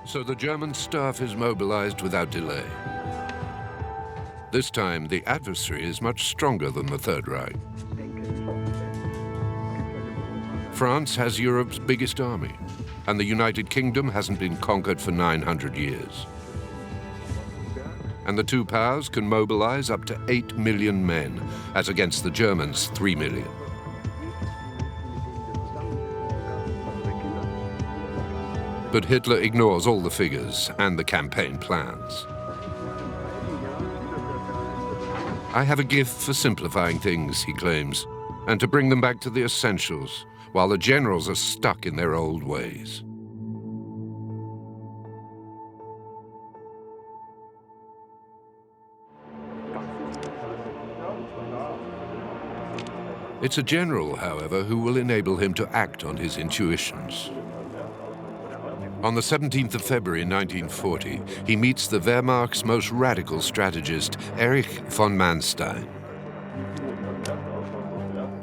So the German staff is mobilized without delay. This time, the adversary is much stronger than the Third Reich. France has Europe's biggest army, and the United Kingdom hasn't been conquered for 900 years. And the two powers can mobilize up to 8 million men, as against the Germans' 3 million. But Hitler ignores all the figures and the campaign plans. I have a gift for simplifying things, he claims, and to bring them back to the essentials, while the generals are stuck in their old ways. It's a general, however, who will enable him to act on his intuitions. On the 17th of February 1940, he meets the Wehrmacht's most radical strategist, Erich von Manstein.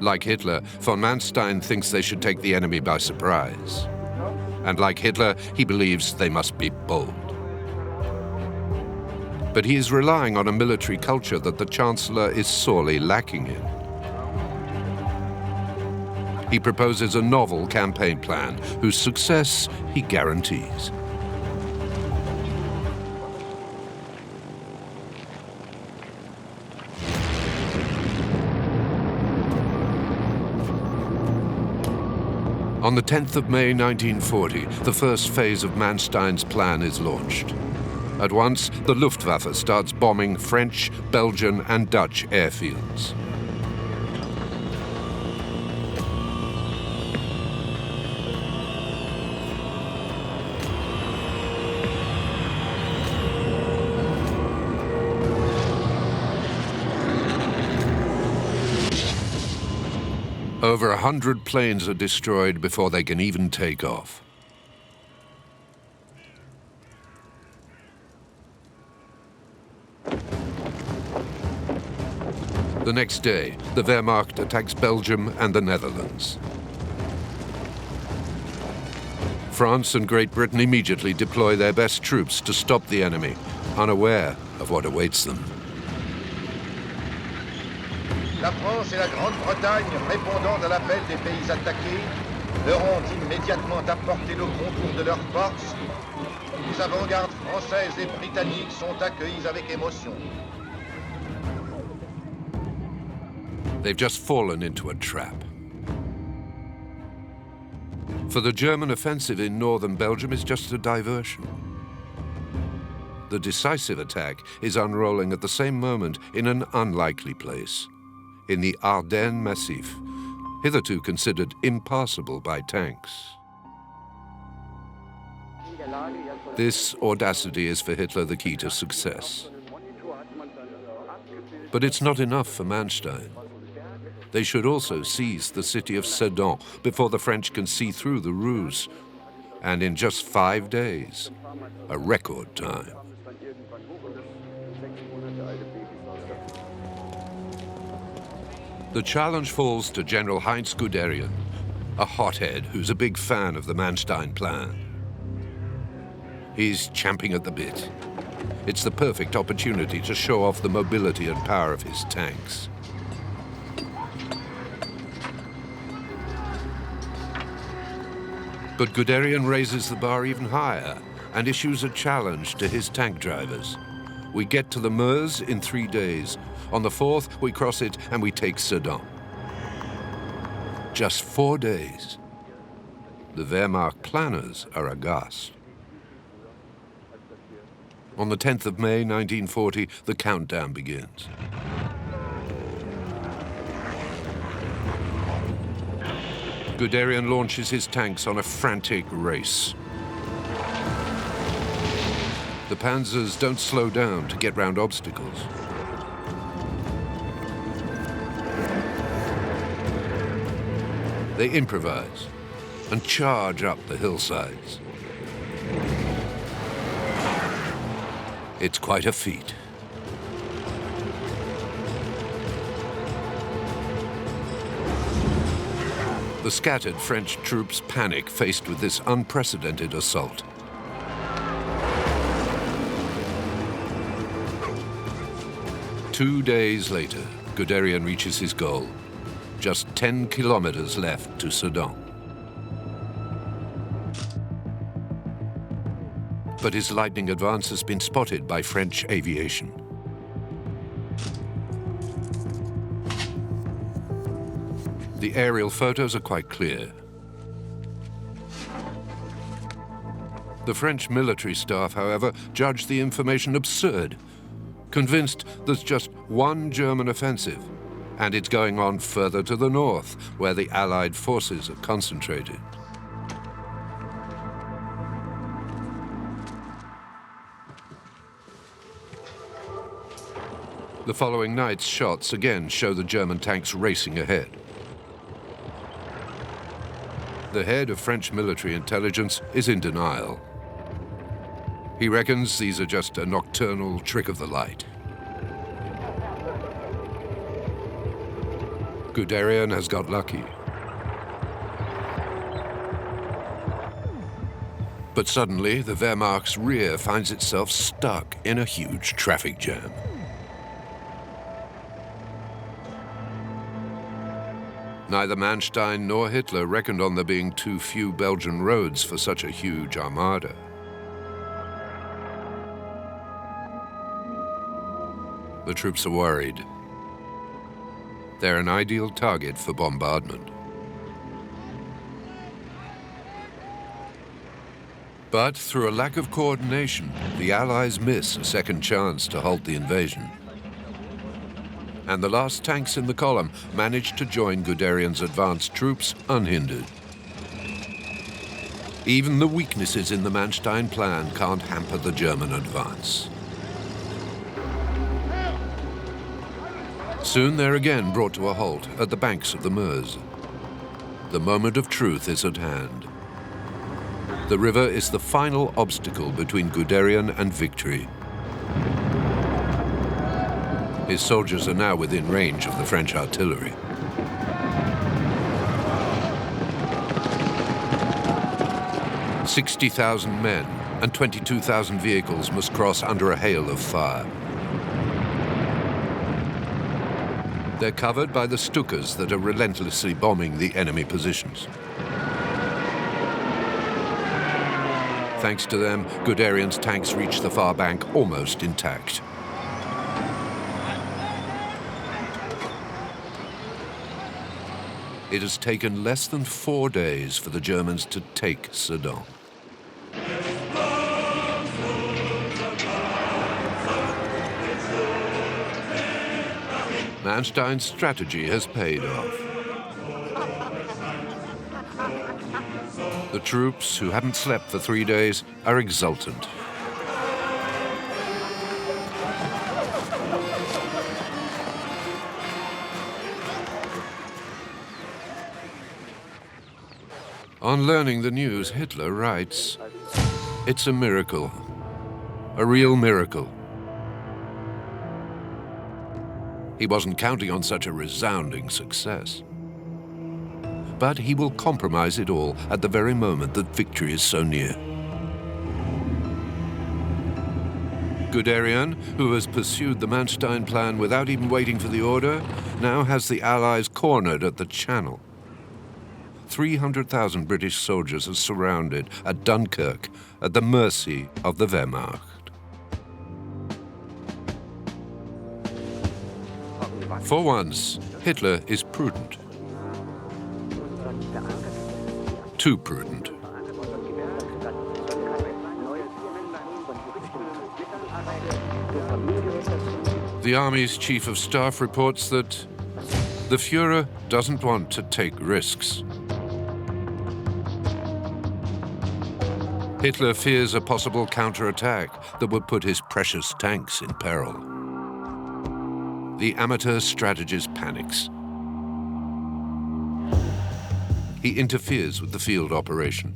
Like Hitler, von Manstein thinks they should take the enemy by surprise. And like Hitler, he believes they must be bold. But he is relying on a military culture that the Chancellor is sorely lacking in. He proposes a novel campaign plan whose success he guarantees. On the 10th of May 1940, the first phase of Manstein's plan is launched. At once, the Luftwaffe starts bombing French, Belgian, and Dutch airfields. Over 100 planes are destroyed before they can even take off. The next day, the Wehrmacht attacks Belgium and the Netherlands. France and Great Britain immediately deploy their best troops to stop the enemy, unaware of what awaits them. La France et la Grande-Bretagne, répondant à l'appel des pays attaqués, leur ont immédiatement apporté le concours de leurs forces. Les avant-gardes françaises et britanniques sont accueillies avec émotion. They've just fallen into a trap. For the German offensive in northern Belgium is just a diversion. The decisive attack is unrolling at the same moment in an unlikely place, in the Ardennes Massif, hitherto considered impassable by tanks. This audacity is for Hitler the key to success. But it's not enough for Manstein. They should also seize the city of Sedan before the French can see through the ruse. And in just 5 days, a record time. The challenge falls to General Heinz Guderian, a hothead who's a big fan of the Manstein plan. He's champing at the bit. It's the perfect opportunity to show off the mobility and power of his tanks. But Guderian raises the bar even higher and issues a challenge to his tank drivers. We get to the Meuse in 3 days. On the 4th, we cross it and we take Sedan. Just 4 days. The Wehrmacht planners are aghast. On the 10th of May, 1940, the countdown begins. Guderian launches his tanks on a frantic race. The panzers don't slow down to get round obstacles. They improvise and charge up the hillsides. It's quite a feat. The scattered French troops panic faced with this unprecedented assault. 2 days later, Guderian reaches his goal. Just 10 kilometers left to Sedan. But his lightning advance has been spotted by French aviation. The aerial photos are quite clear. The French military staff, however, judge the information absurd, convinced there's just one German offensive, and it's going on further to the north, where the Allied forces are concentrated. The following night's shots again show the German tanks racing ahead. The head of French military intelligence is in denial. He reckons these are just a nocturnal trick of the light. Guderian has got lucky. But suddenly, the Wehrmacht's rear finds itself stuck in a huge traffic jam. Neither Manstein nor Hitler reckoned on there being too few Belgian roads for such a huge armada. The troops are worried. They're an ideal target for bombardment. But through a lack of coordination, the Allies miss a second chance to halt the invasion. And the last tanks in the column managed to join Guderian's advanced troops unhindered. Even the weaknesses in the Manstein plan can't hamper the German advance. Soon they're again brought to a halt at the banks of the Meuse. The moment of truth is at hand. The river is the final obstacle between Guderian and victory. His soldiers are now within range of the French artillery. "60,000 men and 22,000 vehicles must cross under a hail of fire. They're covered by the Stukas that are relentlessly bombing the enemy positions. Thanks to them, Guderian's tanks reach the far bank almost intact. It has taken less than 4 days for the Germans to take Sedan. Manstein's strategy has paid off. The troops, who haven't slept for 3 days, are exultant. On learning the news, Hitler writes, "It's a miracle, a real miracle." He wasn't counting on such a resounding success. But he will compromise it all at the very moment that victory is so near. Guderian, who has pursued the Manstein plan without even waiting for the order, now has the Allies cornered at the Channel. 300,000 British soldiers are surrounded at Dunkirk at the mercy of the Wehrmacht. For once, Hitler is prudent. Too prudent. The army's chief of staff reports that the Führer doesn't want to take risks. Hitler fears a possible counterattack that would put his precious tanks in peril. The amateur strategist panics. He interferes with the field operation.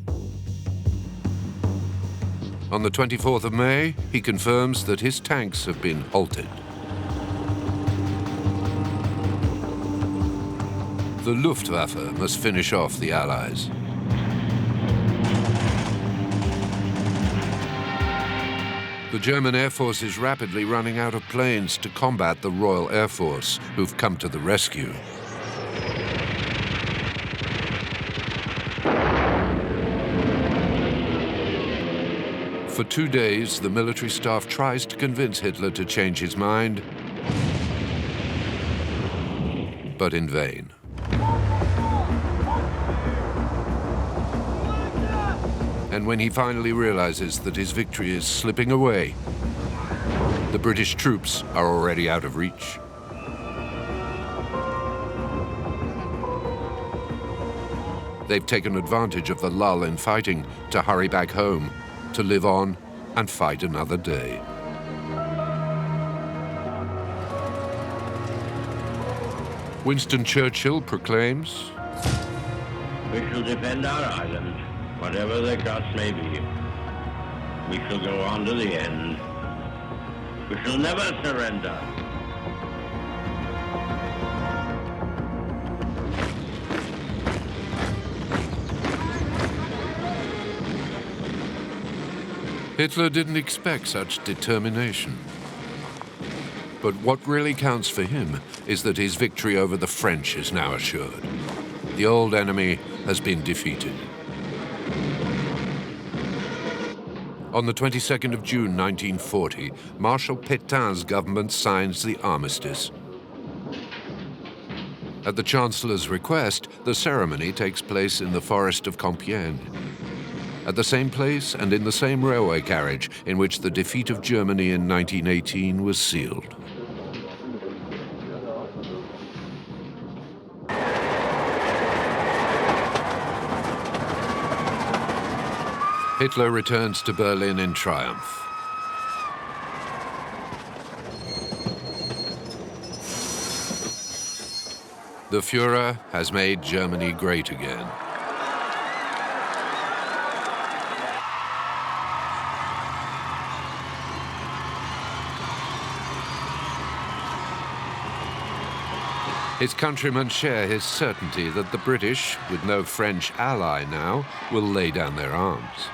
On the 24th of May, he confirms that his tanks have been halted. The Luftwaffe must finish off the Allies. The German Air Force is rapidly running out of planes to combat the Royal Air Force, who've come to the rescue. For 2 days, the military staff tries to convince Hitler to change his mind, but in vain. And when he finally realizes that his victory is slipping away, the British troops are already out of reach. They've taken advantage of the lull in fighting to hurry back home, to live on and fight another day. Winston Churchill proclaims, "We shall defend our island, whatever the cost may be. We shall go on to the end. We shall never surrender." Hitler didn't expect such determination. But what really counts for him is that his victory over the French is now assured. The old enemy has been defeated. On the 22nd of June 1940, Marshal Pétain's government signs the armistice. At the Chancellor's request, the ceremony takes place in the forest of Compiègne, at the same place and in the same railway carriage in which the defeat of Germany in 1918 was sealed. Hitler returns to Berlin in triumph. The Führer has made Germany great again. His countrymen share his certainty that the British, with no French ally now, will lay down their arms.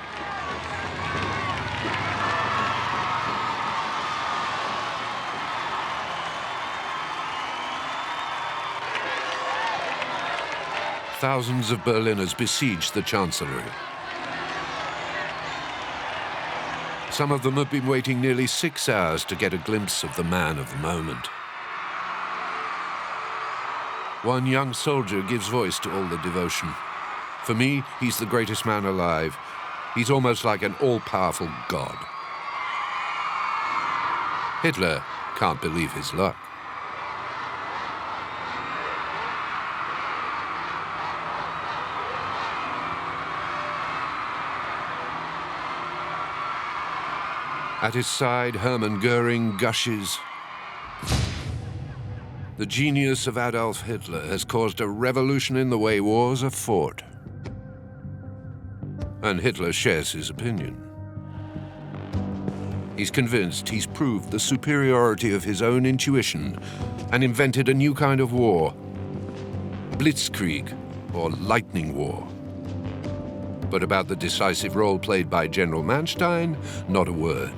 Thousands of Berliners besiege the Chancellery. Some of them have been waiting nearly 6 hours to get a glimpse of the man of the moment. One young soldier gives voice to all the devotion. For me, he's the greatest man alive. He's almost like an all-powerful god. Hitler can't believe his luck. At his side, Hermann Goering gushes, "The genius of Adolf Hitler has caused a revolution in the way wars are fought." And Hitler shares his opinion. He's convinced he's proved the superiority of his own intuition and invented a new kind of war, blitzkrieg, or lightning war. But about the decisive role played by General Manstein, not a word.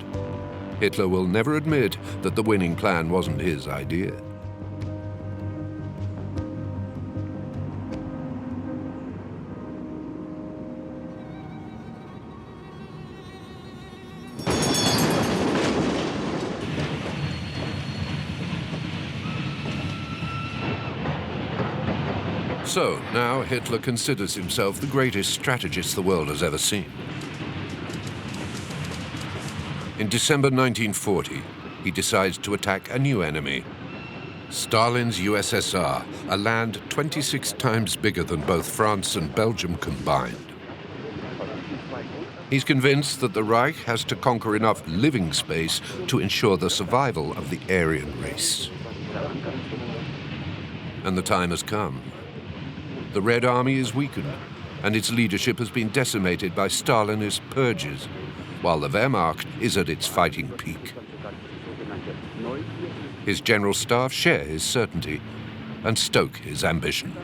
Hitler will never admit that the winning plan wasn't his idea. So, now Hitler considers himself the greatest strategist the world has ever seen. In December 1940, he decides to attack a new enemy, Stalin's USSR, a land 26 times bigger than both France and Belgium combined. He's convinced that the Reich has to conquer enough living space to ensure the survival of the Aryan race. And the time has come. The Red Army is weakened, and its leadership has been decimated by Stalinist purges, while the Wehrmacht is at its fighting peak. His general staff share his certainty and stoke his ambition.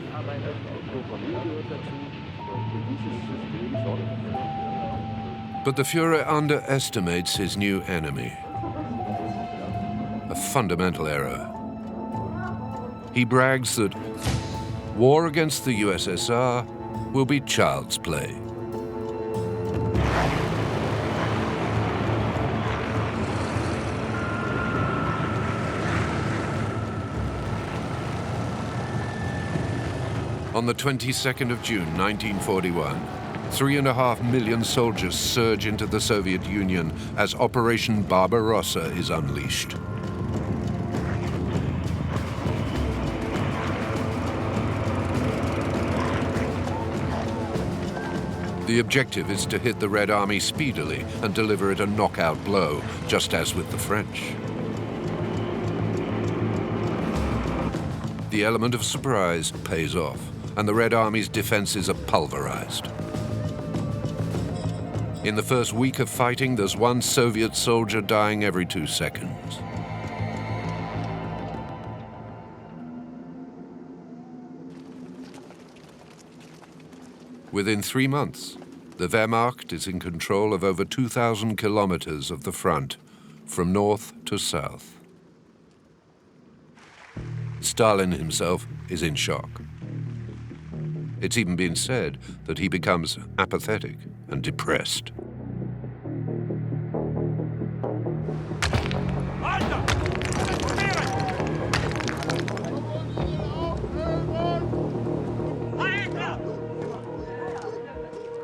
But the Führer underestimates his new enemy. A fundamental error. He brags that war against the USSR will be child's play. On the 22nd of June, 1941, 3.5 million soldiers surge into the Soviet Union as Operation Barbarossa is unleashed. The objective is to hit the Red Army speedily and deliver it a knockout blow, just as with the French. The element of surprise pays off, and the Red Army's defenses are pulverized. In the first week of fighting, there's one Soviet soldier dying every 2 seconds. Within 3 months, the Wehrmacht is in control of over 2,000 kilometers of the front, from north to south. Stalin himself is in shock. It's even been said that he becomes apathetic and depressed.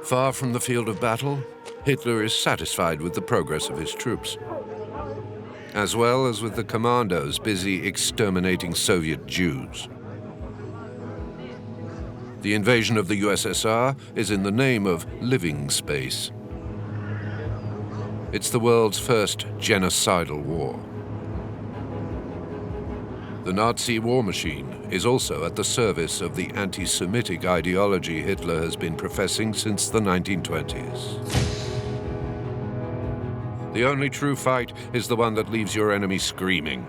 Far from the field of battle, Hitler is satisfied with the progress of his troops, as well as with the commandos busy exterminating Soviet Jews. The invasion of the USSR is in the name of living space. It's the world's first genocidal war. The Nazi war machine is also at the service of the anti-Semitic ideology Hitler has been professing since the 1920s. The only true fight is the one that leaves your enemy screaming.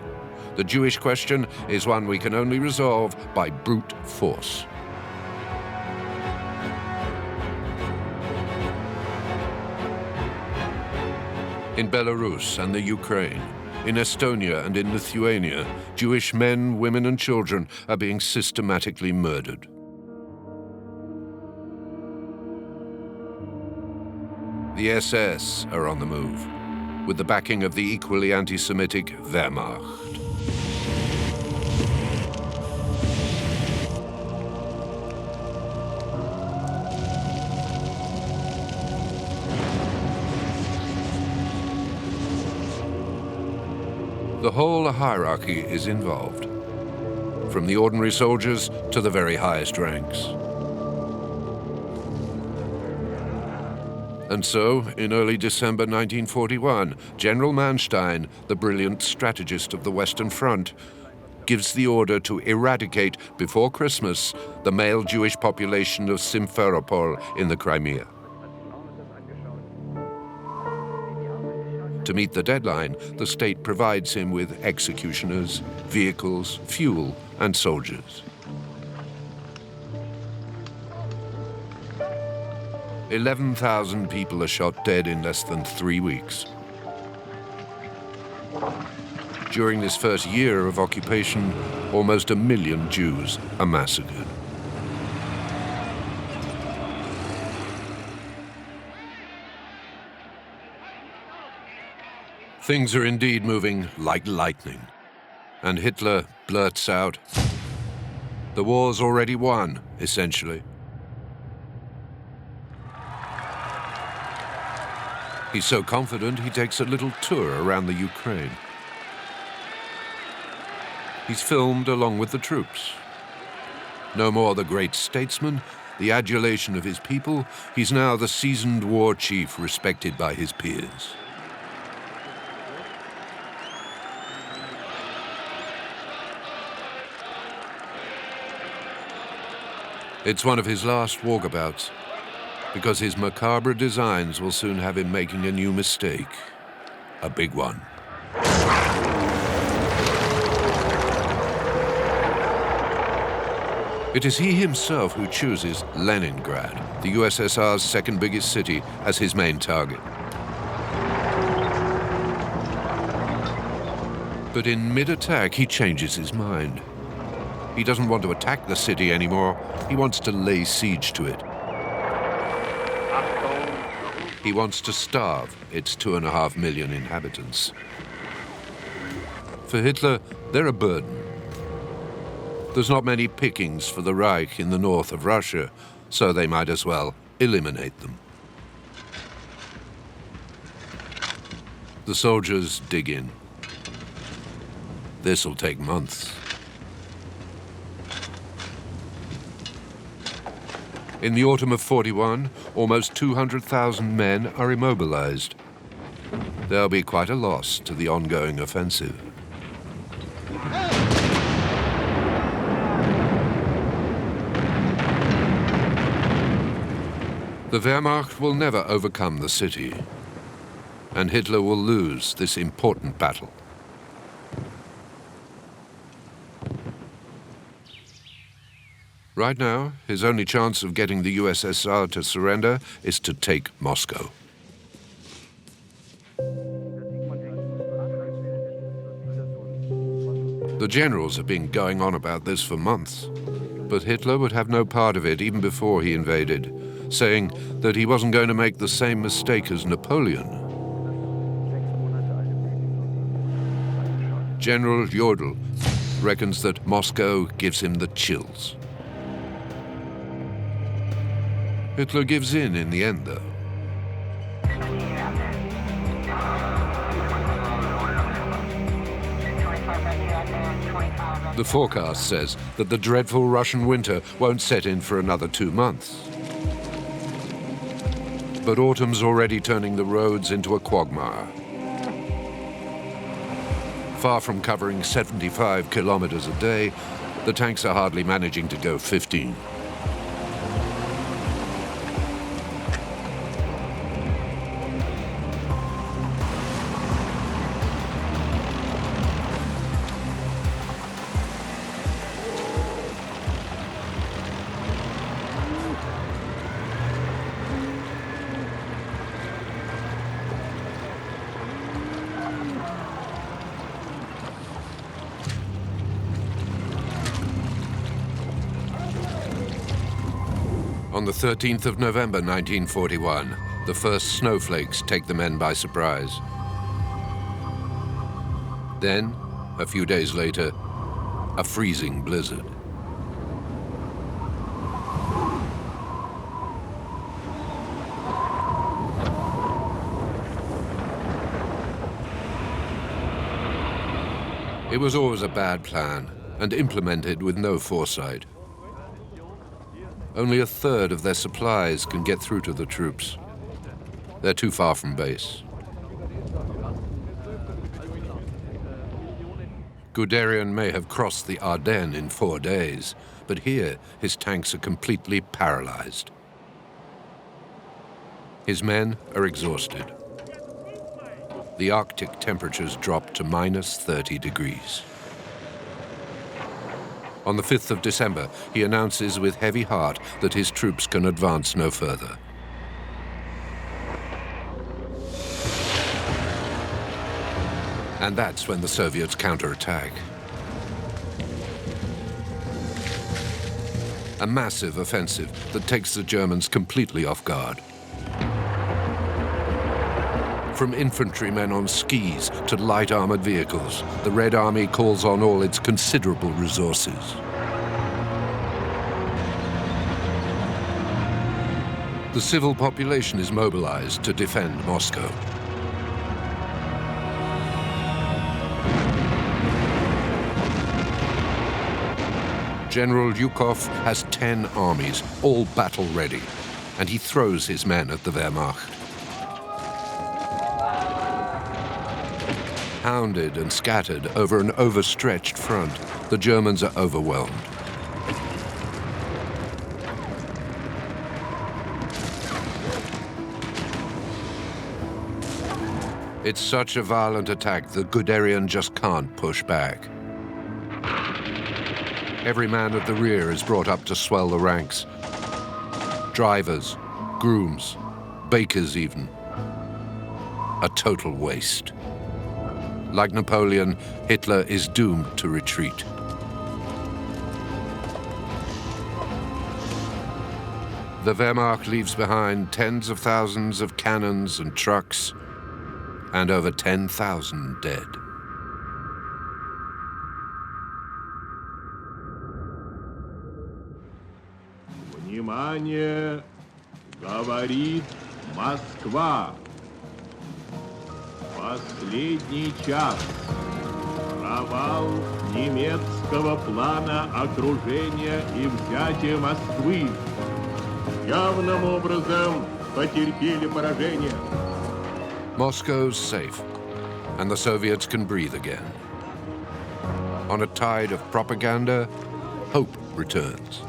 The Jewish question is one we can only resolve by brute force. In Belarus and the Ukraine, in Estonia and in Lithuania, Jewish men, women, and children are being systematically murdered. The SS are on the move, with the backing of the equally anti-Semitic Wehrmacht. The whole hierarchy is involved, from the ordinary soldiers to the very highest ranks. And so, in early December 1941, General Manstein, the brilliant strategist of the Western Front, gives the order to eradicate, before Christmas, the male Jewish population of Simferopol in the Crimea. To meet the deadline, the state provides him with executioners, vehicles, fuel, and soldiers. 11,000 people are shot dead in less than 3 weeks. During this first year of occupation, almost 1 million Jews are massacred. Things are indeed moving like lightning, and Hitler blurts out, "The war's already won, essentially." He's so confident he takes a little tour around the Ukraine. He's filmed along with the troops. No more the great statesman, the adulation of his people, he's now the seasoned war chief respected by his peers. It's one of his last walkabouts, because his macabre designs will soon have him making a new mistake, a big one. It is he himself who chooses Leningrad, the USSR's second biggest city, as his main target. But in mid-attack, he changes his mind. He doesn't want to attack the city anymore. He wants to lay siege to it. He wants to starve its 2.5 million inhabitants. For Hitler, they're a burden. There's not many pickings for the Reich in the north of Russia, so they might as well eliminate them. The soldiers dig in. This'll take months. In the autumn of 41, almost 200,000 men are immobilized. There'll be quite a loss to the ongoing offensive. The Wehrmacht will never overcome the city, and Hitler will lose this important battle. Right now, his only chance of getting the USSR to surrender is to take Moscow. The generals have been going on about this for months, but Hitler would have no part of it even before he invaded, saying that he wasn't going to make the same mistake as Napoleon. General Jodl reckons that Moscow gives him the chills. Hitler gives in the end, though. The forecast says that the dreadful Russian winter won't set in for another 2 months. But autumn's already turning the roads into a quagmire. Far from covering 75 kilometers a day, the tanks are hardly managing to go 15. On the 13th of November 1941, the first snowflakes take the men by surprise. Then, a few days later, a freezing blizzard. It was always a bad plan and implemented with no foresight. Only a third of their supplies can get through to the troops. They're too far from base. Guderian may have crossed the Ardennes in 4 days, but here his tanks are completely paralyzed. His men are exhausted. The Arctic temperatures drop to minus 30 degrees. On the 5th of December, he announces with heavy heart that his troops can advance no further. And that's when the Soviets counterattack. A massive offensive that takes the Germans completely off guard. From infantrymen on skis to light armored vehicles, the Red Army calls on all its considerable resources. The civil population is mobilized to defend Moscow. General Zhukov has 10 armies, all battle ready, and he throws his men at the Wehrmacht. Hounded and scattered over an overstretched front, the Germans are overwhelmed. It's such a violent attack that Guderian just can't push back. Every man at the rear is brought up to swell the ranks. Drivers, grooms, bakers even. A total waste. Like Napoleon, Hitler is doomed to retreat. The Wehrmacht leaves behind tens of thousands of cannons and trucks, and over 10,000 dead. Внимание! Говорит Москва. Последний час. Провал немецкого плана окружения и взятия Москвы. Явным образом потерпели поражение. Moscow's safe, and the Soviets can breathe again. On a tide of propaganda, hope returns.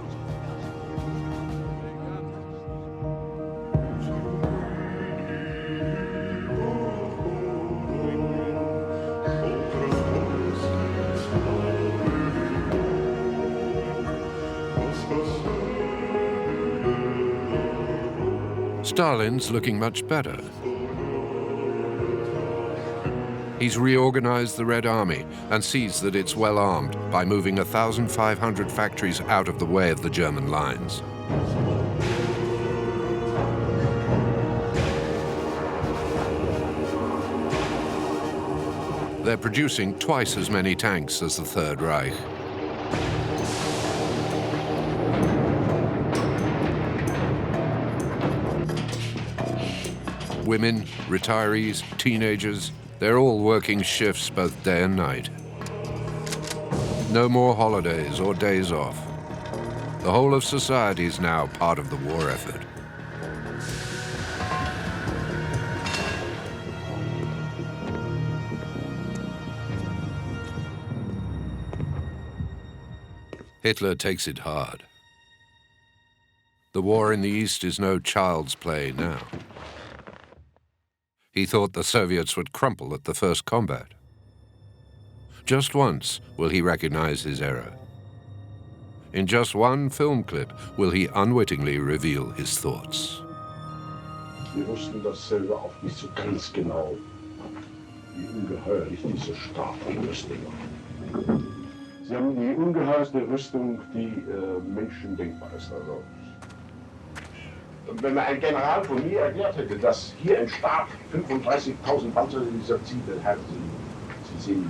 Stalin's looking much better. He's reorganized the Red Army and sees that it's well armed by moving 1,500 factories out of the way of the German lines. They're producing twice as many tanks as the Third Reich. Women, retirees, teenagers, they're all working shifts both day and night. No more holidays or days off. The whole of society is now part of the war effort. Hitler takes it hard. The war in the East is no child's play now. He thought the Soviets would crumple at the first combat. Just once will he recognize his error. In just one film clip will he unwittingly reveal his thoughts. Wir wussten das selber auch nicht so ganz genau, wie ungeheuerlich diese starken Rüstungen waren. Sie haben die ungeheuerste Rüstung, die Menschen denkbar ist. Also, wenn mir ein General von mir erklärt hätte, dass hier im Stab 35.000 Panzer in dieser Ziele haben, Sie sehen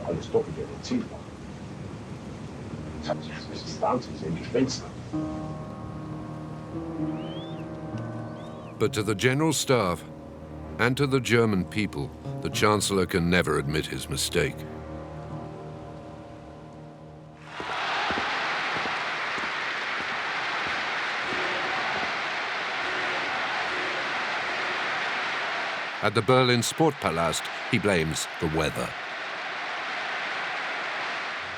alles doppelt oder zehnfach. Das ist Wahnsinn, Sie sehen Gespenster. But to the General Staff and to the German people, the Chancellor can never admit his mistake. At the Berlin Sportpalast, he blames the weather.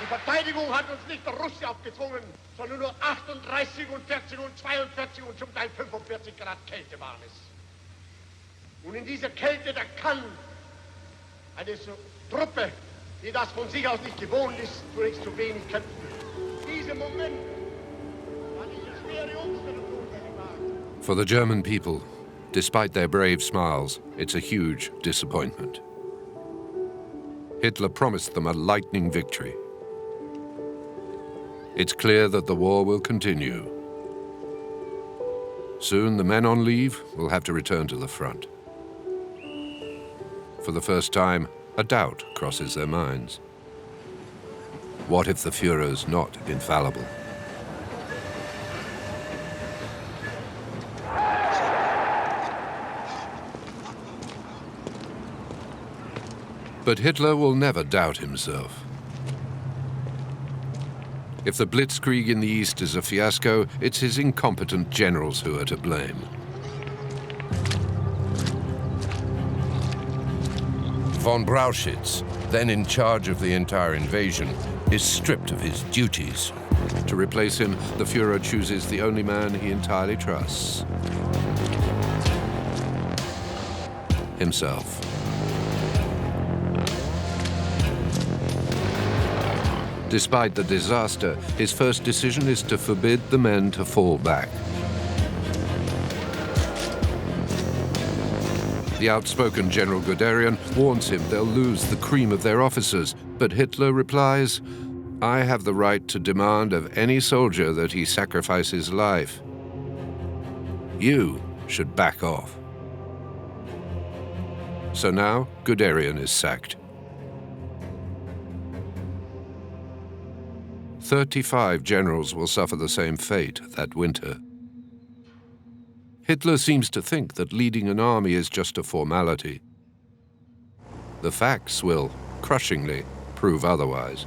Die Verteidigung hat uns nicht der Russe aufgezwungen, sondern nur 38 und 40 und 42 und zum Teil 45 Grad Kälte waren es. Und in dieser Kälte, da kann eine Truppe, die das von sich aus nicht gewohnt ist, zunächst zu wenig kämpfen. Diese Momente, war diese schwere Umstellung. For the German people, despite their brave smiles, it's a huge disappointment. Hitler promised them a lightning victory. It's clear that the war will continue. Soon the men on leave will have to return to the front. For the first time, a doubt crosses their minds. What if the Führer's not infallible? But Hitler will never doubt himself. If the blitzkrieg in the East is a fiasco, it's his incompetent generals who are to blame. Von Brauchitsch, then in charge of the entire invasion, is stripped of his duties. To replace him, the Führer chooses the only man he entirely trusts: himself. Despite the disaster, his first decision is to forbid the men to fall back. The outspoken General Guderian warns him they'll lose the cream of their officers, but Hitler replies, "I have the right to demand of any soldier that he sacrifice his life. You should back off." So now Guderian is sacked. 35 generals will suffer the same fate that winter. Hitler seems to think that leading an army is just a formality. The facts will, crushingly, prove otherwise.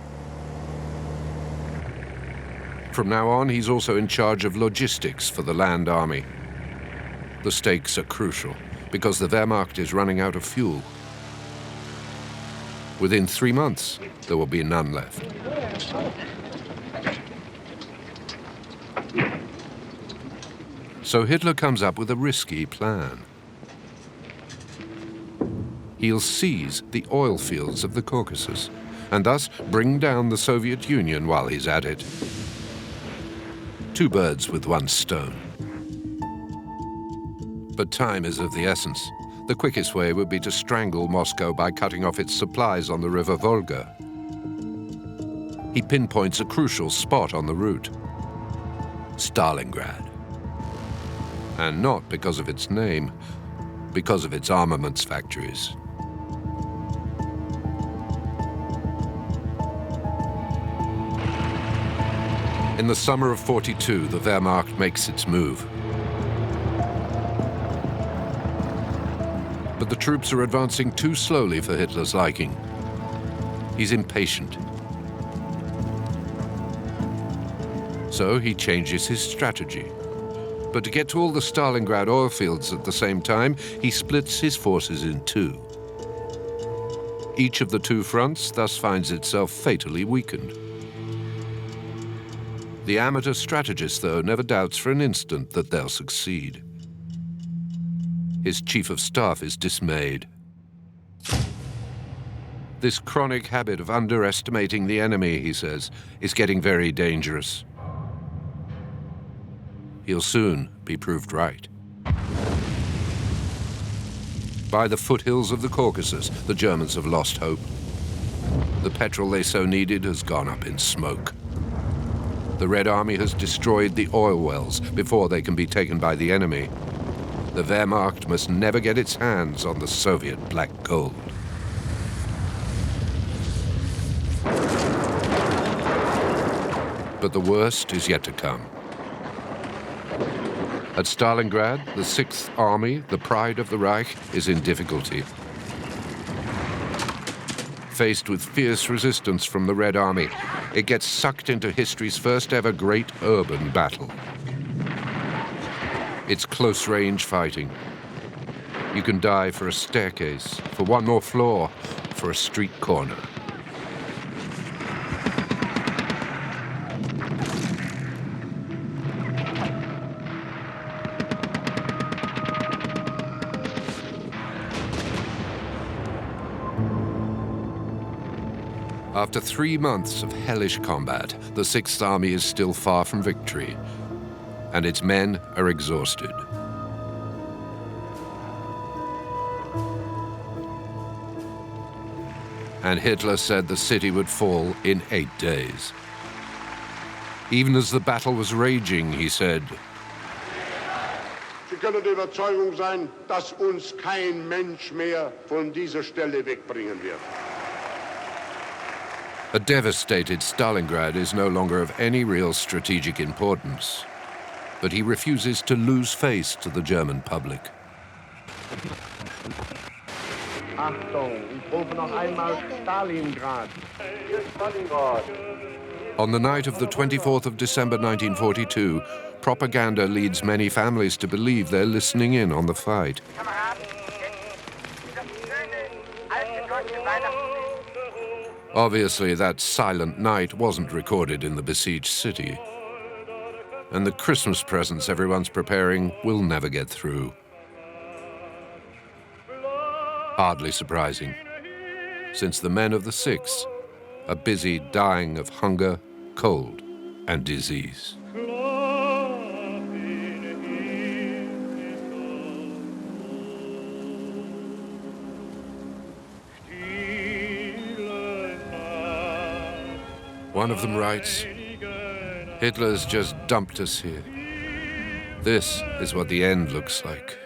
From now on, he's also in charge of logistics for the land army. The stakes are crucial, because the Wehrmacht is running out of fuel. Within 3 months, there will be none left. So Hitler comes up with a risky plan. He'll seize the oil fields of the Caucasus, and thus bring down the Soviet Union while he's at it. 2 birds with 1 stone. But time is of the essence. The quickest way would be to strangle Moscow by cutting off its supplies on the river Volga. He pinpoints a crucial spot on the route: Stalingrad. And not because of its name, because of its armaments factories. In the summer of '42, the Wehrmacht makes its move. But the troops are advancing too slowly for Hitler's liking. He's impatient. So he changes his strategy. But to get to all the Stalingrad oil fields at the same time, he splits his forces in 2. Each of the 2 fronts thus finds itself fatally weakened. The amateur strategist, though, never doubts for an instant that they'll succeed. His chief of staff is dismayed. This chronic habit of underestimating the enemy, he says, is getting very dangerous. He'll soon be proved right. By the foothills of the Caucasus, the Germans have lost hope. The petrol they so needed has gone up in smoke. The Red Army has destroyed the oil wells before they can be taken by the enemy. The Wehrmacht must never get its hands on the Soviet black gold. But the worst is yet to come. At Stalingrad, the 6th Army, the pride of the Reich, is in difficulty. Faced with fierce resistance from the Red Army, it gets sucked into history's first ever great urban battle. It's close-range fighting. You can die for a staircase, for 1 more floor, for a street corner. After 3 months of hellish combat, the 6th Army is still far from victory, and its men are exhausted. And Hitler said the city would fall in 8 days. Even as the battle was raging, he said, Sie können der Überzeugung sein, dass uns kein Mensch mehr von dieser Stelle wegbringen wird. A devastated Stalingrad is no longer of any real strategic importance, but he refuses to lose face to the German public. Achtung, ich rufe noch einmal Stalingrad. Stalingrad. On the night of the 24th of December 1942, propaganda leads many families to believe they're listening in on the fight. Obviously, that silent night wasn't recorded in the besieged city. And the Christmas presents everyone's preparing will never get through. Hardly surprising, since the men of the 6th are busy dying of hunger, cold, and disease. One of them writes, "Hitler's just dumped us here. This is what the end looks like."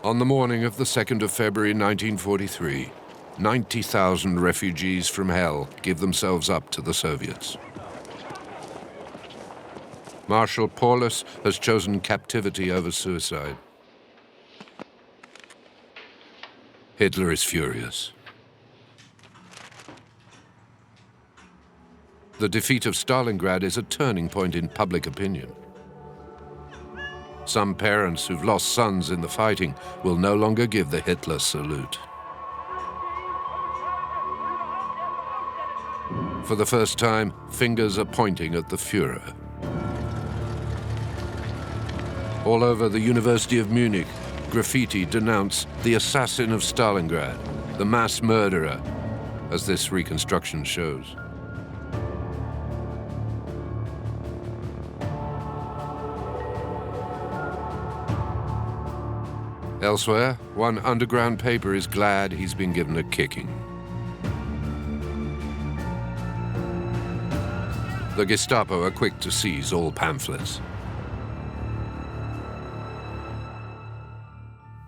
On the morning of the 2nd of February 1943, 90,000 refugees from hell give themselves up to the Soviets. Marshal Paulus has chosen captivity over suicide. Hitler is furious. The defeat of Stalingrad is a turning point in public opinion. Some parents who've lost sons in the fighting will no longer give the Hitler salute. For the first time, fingers are pointing at the Führer. All over the University of Munich, graffiti denounce the assassin of Stalingrad, the mass murderer, as this reconstruction shows. Elsewhere, one underground paper is glad he's been given a kicking. The Gestapo are quick to seize all pamphlets.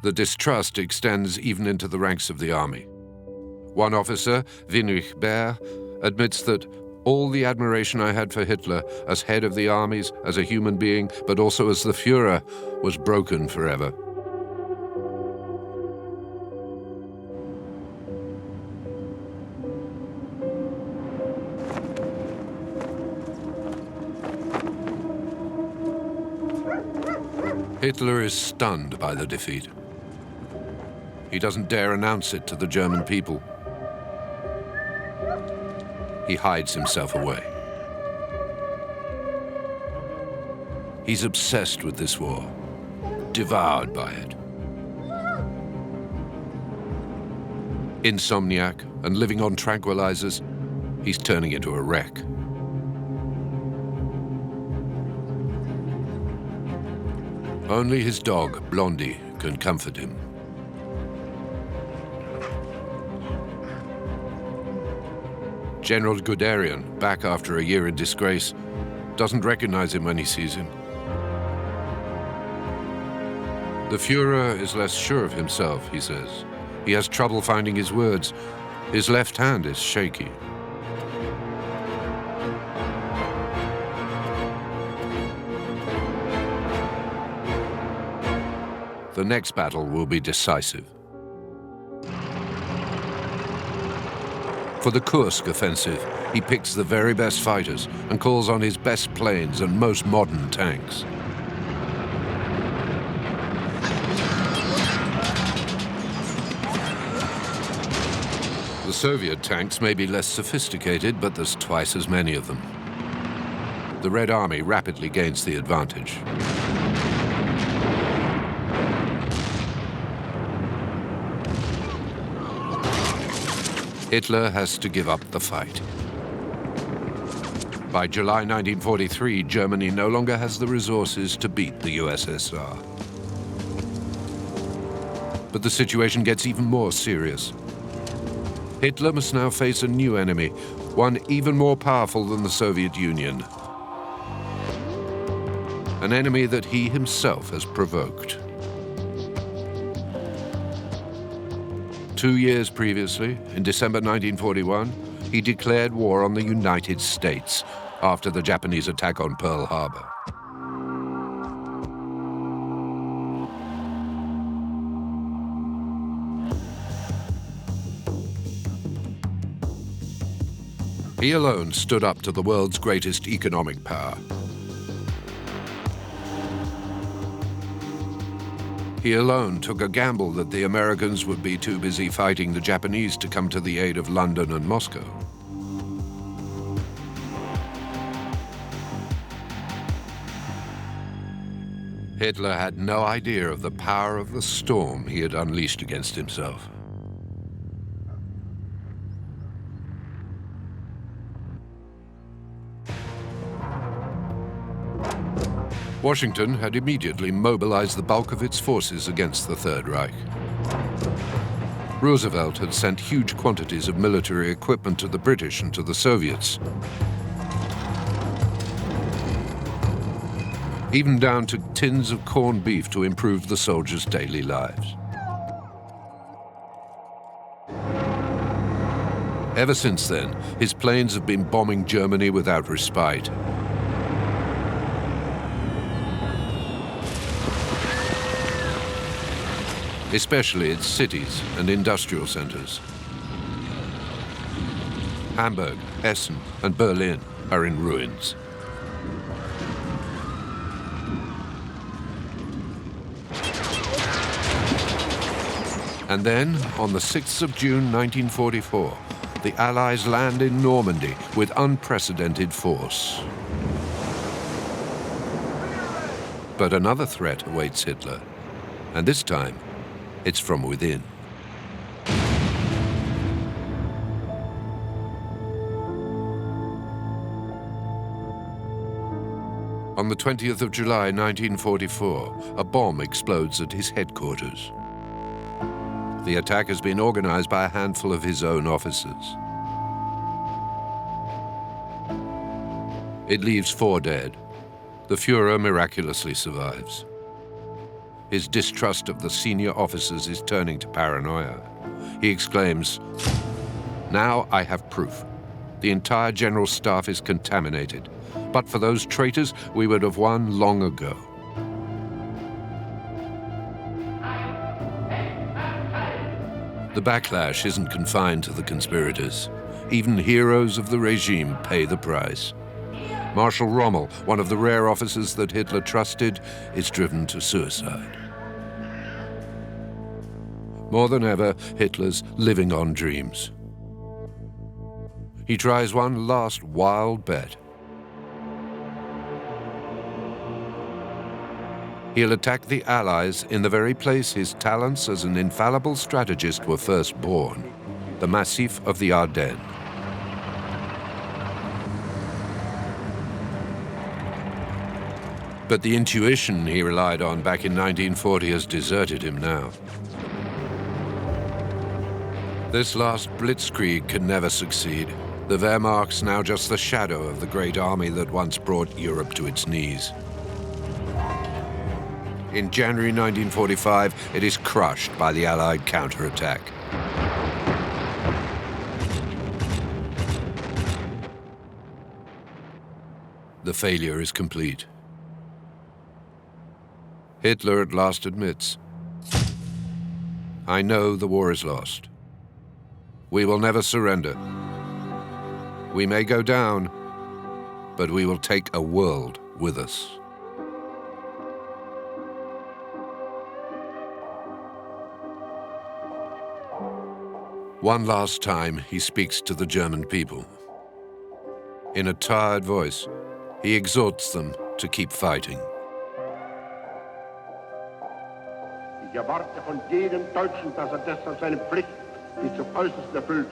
The distrust extends even into the ranks of the army. One officer, Winrich Baer, admits that all the admiration I had for Hitler as head of the armies, as a human being, but also as the Führer, was broken forever. Hitler is stunned by the defeat. He doesn't dare announce it to the German people. He hides himself away. He's obsessed with this war, devoured by it. Insomniac and living on tranquilizers, he's turning into a wreck. Only his dog, Blondie, can comfort him. General Guderian, back after a year in disgrace, doesn't recognize him when he sees him. The Führer is less sure of himself, he says. He has trouble finding his words. His left hand is shaky. The next battle will be decisive. For the Kursk offensive, he picks the very best fighters and calls on his best planes and most modern tanks. The Soviet tanks may be less sophisticated, but there's twice as many of them. The Red Army rapidly gains the advantage. Hitler has to give up the fight. By July 1943, Germany no longer has the resources to beat the USSR. But the situation gets even more serious. Hitler must now face a new enemy, one even more powerful than the Soviet Union. An enemy that he himself has provoked. 2 years previously, in December 1941, he declared war on the United States after the Japanese attack on Pearl Harbor. He alone stood up to the world's greatest economic power. He alone took a gamble that the Americans would be too busy fighting the Japanese to come to the aid of London and Moscow. Hitler had no idea of the power of the storm he had unleashed against himself. Washington had immediately mobilized the bulk of its forces against the Third Reich. Roosevelt had sent huge quantities of military equipment to the British and to the Soviets, even down to tins of corned beef to improve the soldiers' daily lives. Ever since then, his planes have been bombing Germany without respite. Especially its cities and industrial centers. Hamburg, Essen, and Berlin are in ruins. And then, on the 6th of June 1944, the Allies land in Normandy with unprecedented force. But another threat awaits Hitler, and this time, it's from within. On the 20th of July 1944, a bomb explodes at his headquarters. The attack has been organized by a handful of his own officers. It leaves 4 dead. The Führer miraculously survives. His distrust of the senior officers is turning to paranoia. He exclaims, "Now I have proof. The entire general staff is contaminated. But for those traitors, we would have won long ago." The backlash isn't confined to the conspirators. Even heroes of the regime pay the price. Marshal Rommel, one of the rare officers that Hitler trusted, is driven to suicide. More than ever, Hitler's living on dreams. He tries one last wild bet. He'll attack the Allies in the very place his talents as an infallible strategist were first born, the Massif of the Ardennes. But the intuition he relied on back in 1940 has deserted him now. This last blitzkrieg can never succeed. The Wehrmacht's now just the shadow of the great army that once brought Europe to its knees. In January 1945, it is crushed by the Allied counterattack. The failure is complete. Hitler at last admits, "I know the war is lost. We will never surrender. We may go down, but we will take a world with us." One last time, he speaks to the German people. In a tired voice, he exhorts them to keep fighting. Ich erwarte von jedem Deutschen, dass deshalb seine Pflicht bis zum Äußersten erfüllt,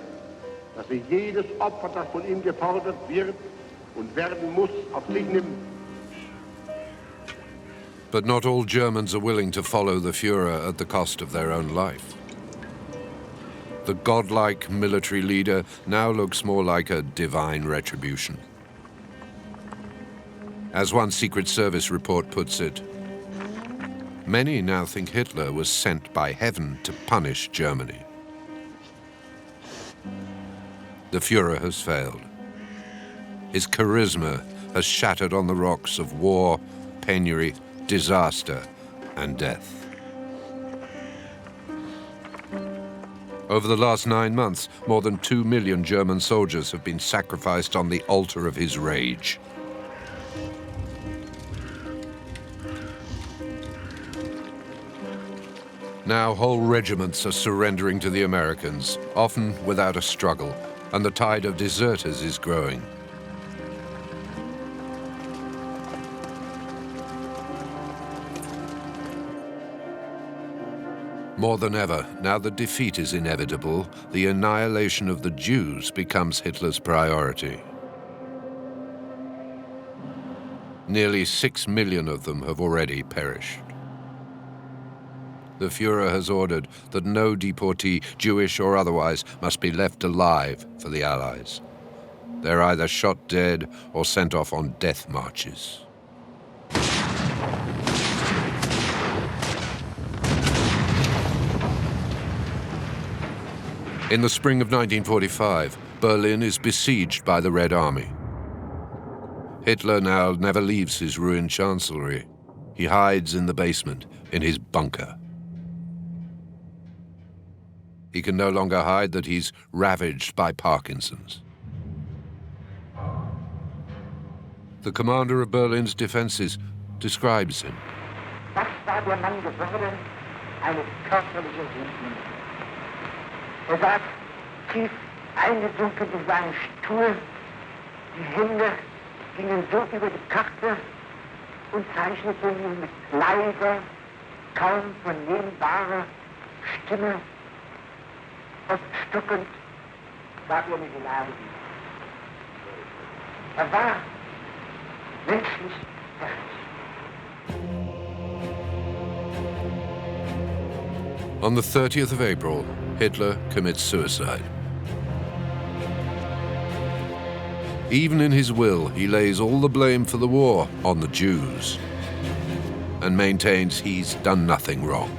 dass jedes Opfer, das von ihm gefordert wird und werden muss, auf sich nimmt. But not all Germans are willing to follow the Führer at the cost of their own life. The godlike military leader now looks more like a divine retribution. As one Secret Service report puts it, many now think Hitler was sent by heaven to punish Germany. The Führer has failed. His charisma has shattered on the rocks of war, penury, disaster, and death. Over the last 9 months, more than 2 million German soldiers have been sacrificed on the altar of his rage. Now whole regiments are surrendering to the Americans, often without a struggle, and the tide of deserters is growing. More than ever, now that defeat is inevitable, the annihilation of the Jews becomes Hitler's priority. Nearly 6 million of them have already perished. The Führer has ordered that no deportee, Jewish or otherwise, must be left alive for the Allies. They're either shot dead or sent off on death marches. In the spring of 1945, Berlin is besieged by the Red Army. Hitler now never leaves his ruined chancellery. He hides in the basement, in his bunker. He can no longer hide that he's ravaged by Parkinson's. The commander of Berlin's defenses describes him. Das war der Mann geworden, eine körperliche Ruine. Saß tief eingesunken in seinen Stuhl, die Hände gingen so über die Karte und zeichneten ihn mit leiser, kaum vernehmbarer Stimme. Oft stockend war mir die Lage. War menschlich fertig. On the 30th of April, Hitler commits suicide. Even in his will, he lays all the blame for the war on the Jews and maintains he's done nothing wrong.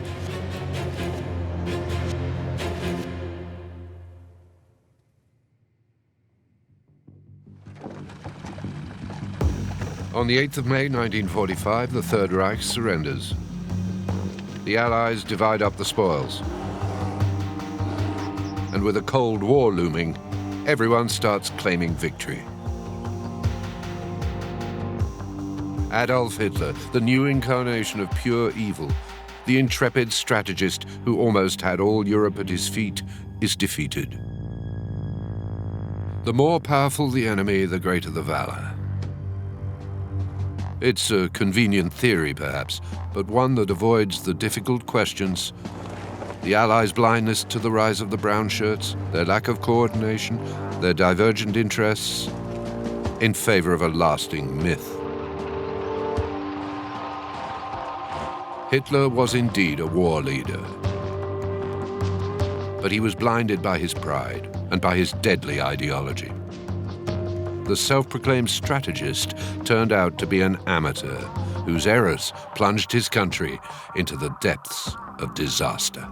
On the 8th of May 1945, the Third Reich surrenders. The Allies divide up the spoils. And with a Cold War looming, everyone starts claiming victory. Adolf Hitler, the new incarnation of pure evil, the intrepid strategist who almost had all Europe at his feet, is defeated. The more powerful the enemy, the greater the valor. It's a convenient theory, perhaps, but one that avoids the difficult questions: the Allies' blindness to the rise of the brown shirts, their lack of coordination, their divergent interests, in favor of a lasting myth. Hitler was indeed a war leader, but he was blinded by his pride and by his deadly ideology. The self-proclaimed strategist turned out to be an amateur whose errors plunged his country into the depths of disaster.